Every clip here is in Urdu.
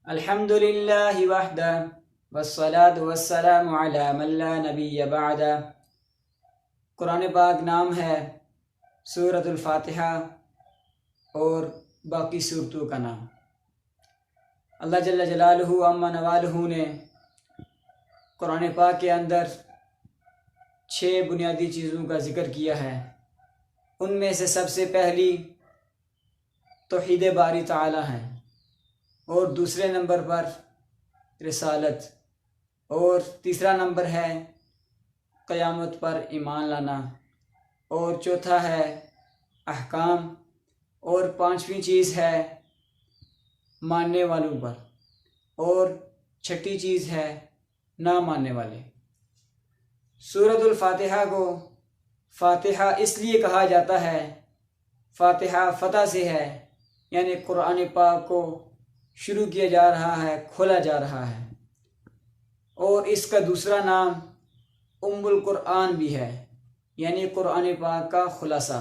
الحمد للہ وحدہ والصلاة والسلام علی من لا نبی بعدہ۔ قرآن پاک نام ہے سورۃ الفاتحہ اور باقی صورتوں کا نام۔ اللہ جل جلالہ عما نوالہ نے قرآن پاک کے اندر 6 بنیادی چیزوں کا ذکر کیا ہے۔ ان میں سے سب سے پہلی توحید باری تعالی ہے، اور دوسرے نمبر پر رسالت، اور تیسرا نمبر ہے قیامت پر ایمان لانا، اور چوتھا ہے احکام، اور 5ویں چیز ہے ماننے والوں پر، اور 6ٹھی چیز ہے نہ ماننے والے۔ سورۃ الفاتحہ کو فاتحہ اس لیے کہا جاتا ہے، فاتحہ فتح سے ہے، یعنی قرآن پاک کو شروع کیا جا رہا ہے، کھولا جا رہا ہے۔ اور اس کا دوسرا نام ام القرآن بھی ہے، یعنی قرآن پاک کا خلاصہ۔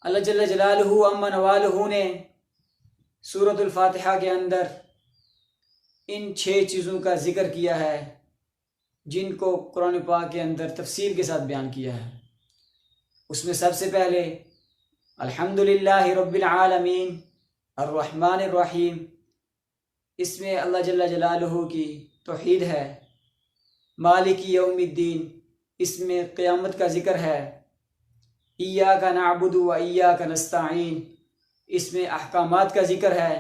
اللہ جل جلالہ عما نوالہ نے سورۃ الفاتحہ کے اندر ان 6 چیزوں کا ذکر کیا ہے، جن کو قرآن پاک کے اندر تفصیل کے ساتھ بیان کیا ہے۔ اس میں سب سے پہلے الحمدللہ رب العالمین الرحمن الرحیم، اس میں اللہ جل جلالہ کی توحید ہے۔ مالک یوم الدین، اس میں قیامت کا ذکر ہے۔ ایاک نعبد و ایاک نستعین، اس میں احکامات کا ذکر ہے۔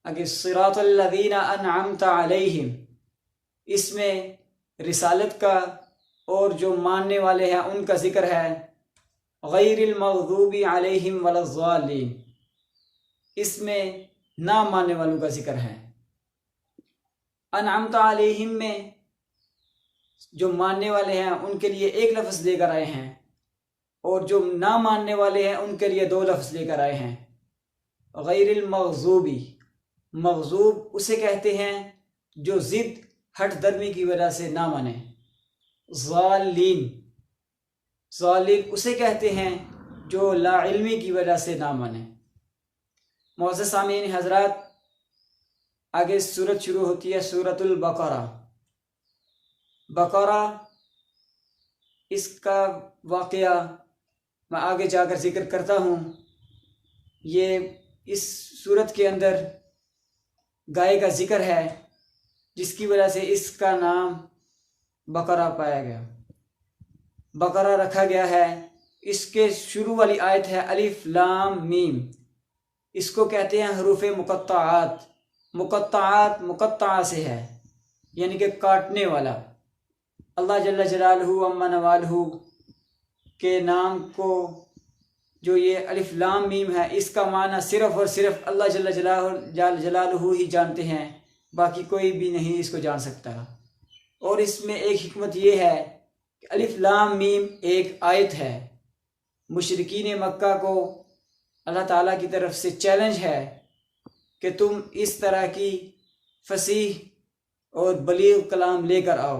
اگر صراط الذین انعمت علیہم، اس میں رسالت کا اور جو ماننے والے ہیں ان کا ذکر ہے۔ غیر المغضوب علیہم ولا الضالین، اس میں نہ ماننے والوں کا ذکر ہے۔ انعمت علیہم میں جو ماننے والے ہیں ان کے لیے ایک لفظ لے کر آئے ہیں، اور جو نہ ماننے والے ہیں ان کے لیے 2 لفظ لے کر آئے ہیں۔ غیر المغضوبی، مغضوب اسے کہتے ہیں جو ضد ہٹ درمی کی وجہ سے نہ مانے۔ ضالین، ضالین اسے کہتے ہیں جو لا علمی کی وجہ سے نہ مانے۔ معزز سامعین حضرات، آگے سورت شروع ہوتی ہے سورۃ البقرہ۔ بقرہ، اس کا واقعہ میں آگے جا کر ذکر کرتا ہوں۔ یہ اس سورت کے اندر گائے کا ذکر ہے، جس کی وجہ سے اس کا نام بقرہ پایا گیا، بقرہ رکھا گیا ہے۔ اس کے شروع والی آیت ہے الف لام میم، اس کو کہتے ہیں حروف مقطعات۔ مقطعات مقطع سے ہے، یعنی کہ کاٹنے والا۔ اللہ جل جلالہ عما نوالہ کے نام کو جو یہ الف لام میم ہے، اس کا معنی صرف اور صرف اللہ جل جلالہ ہی جانتے ہیں، باقی کوئی بھی نہیں اس کو جان سکتا۔ اور اس میں ایک حکمت یہ ہے کہ الف لام میم ایک آیت ہے۔ مشرکین مکہ کو اللہ تعالیٰ کی طرف سے چیلنج ہے کہ تم اس طرح کی فصیح اور بلیغ کلام لے کر آؤ،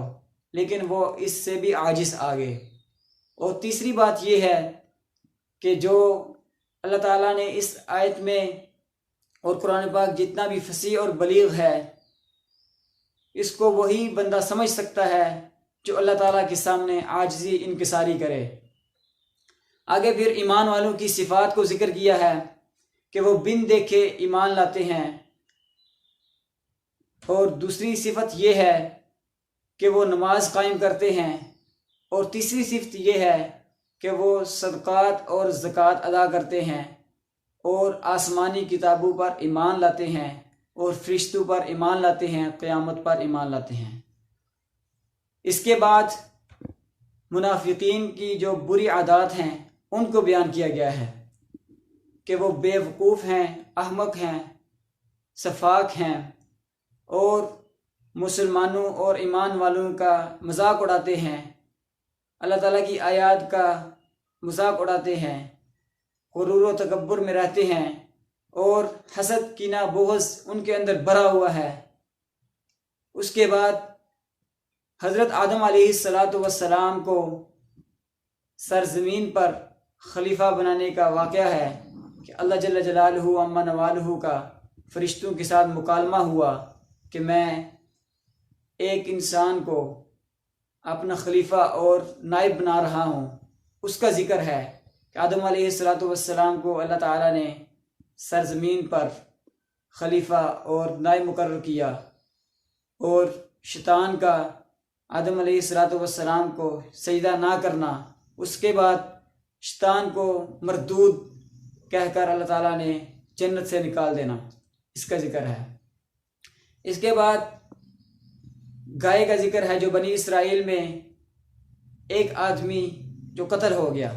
لیکن وہ اس سے بھی عاجز آ گئے۔ اور تیسری بات یہ ہے کہ جو اللہ تعالیٰ نے اس آیت میں اور قرآن پاک جتنا بھی فصیح اور بلیغ ہے، اس کو وہی بندہ سمجھ سکتا ہے جو اللہ تعالیٰ کے سامنے عاجزی انکساری کرے۔ آگے پھر ایمان والوں کی صفات کو ذکر کیا ہے کہ وہ بن دیکھے ایمان لاتے ہیں، اور دوسری صفت یہ ہے کہ وہ نماز قائم کرتے ہیں، اور تیسری صفت یہ ہے کہ وہ صدقات اور زکوٰۃ ادا کرتے ہیں، اور آسمانی کتابوں پر ایمان لاتے ہیں، اور فرشتوں پر ایمان لاتے ہیں، قیامت پر ایمان لاتے ہیں۔ اس کے بعد منافقین کی جو بری عادات ہیں ان کو بیان کیا گیا ہے کہ وہ بے وقوف ہیں، احمق ہیں، سفاک ہیں، اور مسلمانوں اور ایمان والوں کا مذاق اڑاتے ہیں، اللہ تعالیٰ کی آیات کا مذاق اڑاتے ہیں، غرور و تکبر میں رہتے ہیں، اور حسد کینہ بغض ان کے اندر بھرا ہوا ہے۔ اس کے بعد حضرت آدم علیہ السلام کو سرزمین پر خلیفہ بنانے کا واقعہ ہے کہ اللہ جل جلالہ عما نوالہ کا فرشتوں کے ساتھ مکالمہ ہوا کہ میں ایک انسان کو اپنا خلیفہ اور نائب بنا رہا ہوں، اس کا ذکر ہے کہ آدم علیہ السلام کو اللہ تعالیٰ نے سرزمین پر خلیفہ اور نائب مقرر کیا، اور شیطان کا آدم علیہ السلام کو سجدہ نہ کرنا، اس کے بعد شیطان کو مردود کہہ کر اللہ تعالیٰ نے جنت سے نکال دینا، اس کا ذکر ہے۔ اس کے بعد گائے کا ذکر ہے، جو بنی اسرائیل میں ایک آدمی جو قتل ہو گیا،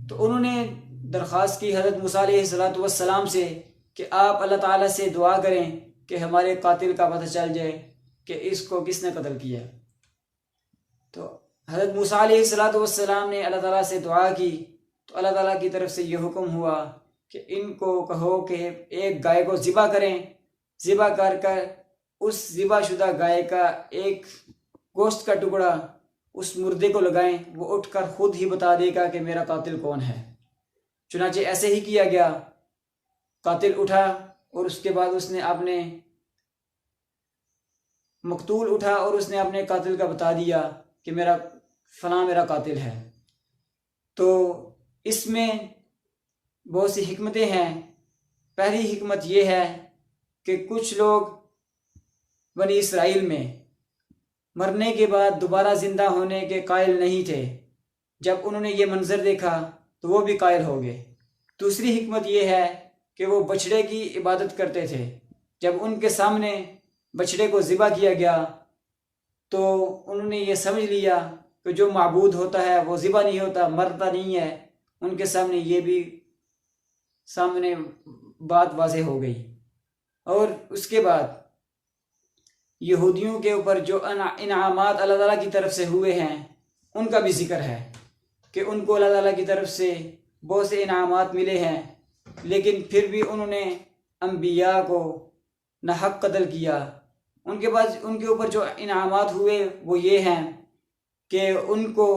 تو انہوں نے درخواست کی حضرت موسیٰ علیہ السلام سے کہ آپ اللہ تعالیٰ سے دعا کریں کہ ہمارے قاتل کا پتہ چل جائے کہ اس کو کس نے قتل کیا۔ تو حضرت موسیٰ علیہ السلام نے اللہ تعالیٰ سے دعا کی، تو اللہ تعالیٰ کی طرف سے یہ حکم ہوا کہ ان کو کہو کہ ایک گائے کو ذبح کریں، ذبح کر اس ذبح شدہ گائے کا ایک گوشت کا ٹکڑا اس مردے کو لگائیں، وہ اٹھ کر خود ہی بتا دے گا کہ میرا قاتل کون ہے۔ چنانچہ ایسے ہی کیا گیا، قاتل اٹھا اور اس کے بعد اس نے اپنے مقتول اٹھا اور اس نے اپنے قاتل کا بتا دیا کہ میرا فلاں میرا قاتل ہے۔ تو اس میں بہت سی حکمتیں ہیں۔ پہلی حکمت یہ ہے کہ کچھ لوگ بنی اسرائیل میں مرنے کے بعد دوبارہ زندہ ہونے کے قائل نہیں تھے، جب انہوں نے یہ منظر دیکھا تو وہ بھی قائل ہو گئے۔ دوسری حکمت یہ ہے کہ وہ بچڑے کی عبادت کرتے تھے، جب ان کے سامنے بچڑے کو ذبح کیا گیا تو انہوں نے یہ سمجھ لیا کہ جو معبود ہوتا ہے وہ ذبح نہیں ہوتا، مرتا نہیں ہے۔ ان کے سامنے یہ بھی بات واضح ہو گئی۔ اور اس کے بعد یہودیوں کے اوپر جو انعامات اللہ تعالیٰ کی طرف سے ہوئے ہیں ان کا بھی ذکر ہے کہ ان کو اللہ تعالیٰ کی طرف سے بہت سے انعامات ملے ہیں، لیکن پھر بھی انہوں نے انبیاء کو ناحق قتل کیا۔ ان کے اوپر جو انعامات ہوئے وہ یہ ہیں کہ ان کو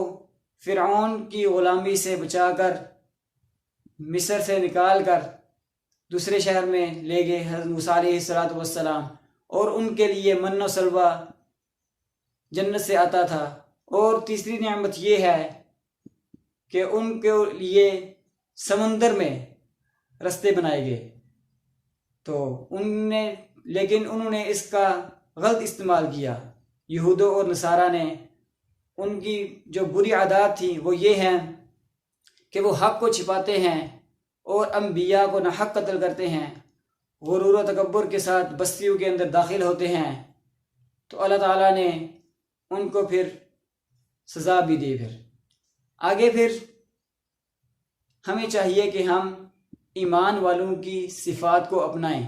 فرعون کی غلامی سے بچا کر مصر سے نکال کر دوسرے شہر میں لے گئے حضرت موسیٰ علیہ السلام، اور ان کے لیے من و سلوہ جنت سے آتا تھا۔ اور تیسری نعمت یہ ہے کہ ان کے لیے سمندر میں رستے بنائے گئے، لیکن انہوں نے اس کا غلط استعمال کیا۔ یہودوں اور نصارہ نے ان کی جو بری عادات تھی وہ یہ ہیں کہ وہ حق کو چھپاتے ہیں اور انبیاء کو ناحق قتل کرتے ہیں، غرور و تکبر کے ساتھ بستیوں کے اندر داخل ہوتے ہیں۔ تو اللہ تعالیٰ نے ان کو پھر سزا بھی دی۔ پھر آگے پھر ہمیں چاہیے کہ ہم ایمان والوں کی صفات کو اپنائیں،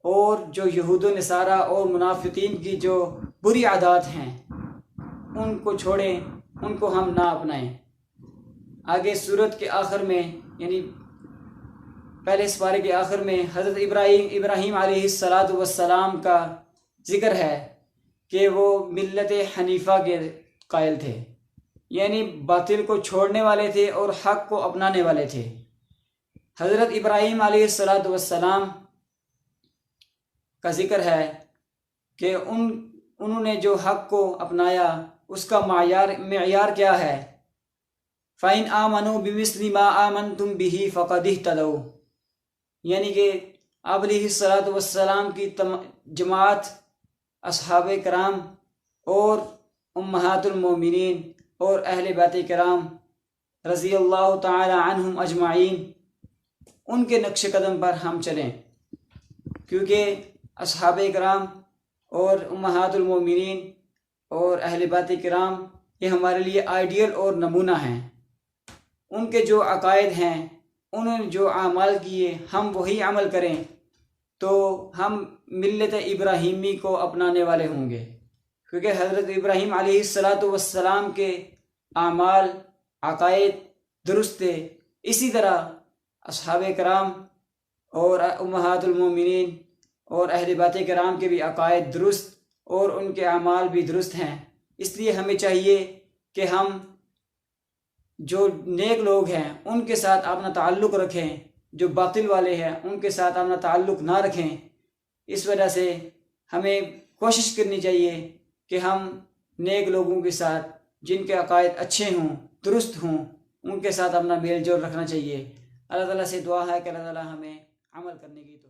اور جو یہود و نصارہ اور منافقین کی جو بری عادات ہیں ان کو چھوڑیں، ان کو ہم نہ اپنائیں۔ آگے سورت کے آخر میں، یعنی پہلے اس پارے کے آخر میں حضرت ابراہیم علیہ السلام کا ذکر ہے کہ وہ ملت حنیفہ کے قائل تھے، یعنی باطل کو چھوڑنے والے تھے اور حق کو اپنانے والے تھے۔ حضرت ابراہیم علیہ السلام کا ذکر ہے کہ انہوں نے جو حق کو اپنایا اس کا معیار کیا ہے؟ فَإِنْ آمَنُوا بِمِثْلِ مَا آمَنْتُمْ بِهِ فَقَدِ اهْتَدَوْا، یعنی کہ آپ علیہ السلام کی جماعت اصحاب کرام اور امہات المومنین اور اہل بیت کرام رضی اللہ تعالی عنہم اجمعین، ان کے نقش قدم پر ہم چلیں، کیونکہ اصحاب کرام اور امہات المومنین اور اہل بیت کرام یہ ہمارے لیے آئیڈیل اور نمونہ ہیں۔ ان کے جو عقائد ہیں، انہوں نے جو اعمال کیے، ہم وہی عمل کریں تو ہم ملت ابراہیمی کو اپنانے والے ہوں گے، کیونکہ حضرت ابراہیم علیہ السلام کے اعمال عقائد درست تھے۔ اسی طرح اصحاب کرام اور امہات المومنین اور اہل بیت کرام کے بھی عقائد درست اور ان کے اعمال بھی درست ہیں۔ اس لیے ہمیں چاہیے کہ ہم جو نیک لوگ ہیں ان کے ساتھ اپنا تعلق رکھیں جو باطل والے ہیں ان کے ساتھ اپنا تعلق نہ رکھیں۔ اس وجہ سے ہمیں کوشش کرنی چاہیے کہ ہم نیک لوگوں کے ساتھ، جن کے عقائد اچھے ہوں، درست ہوں، ان کے ساتھ اپنا میل جول رکھنا چاہیے۔ اللہ تعالیٰ سے دعا ہے کہ اللہ تعالیٰ ہمیں عمل کرنے کی توفیق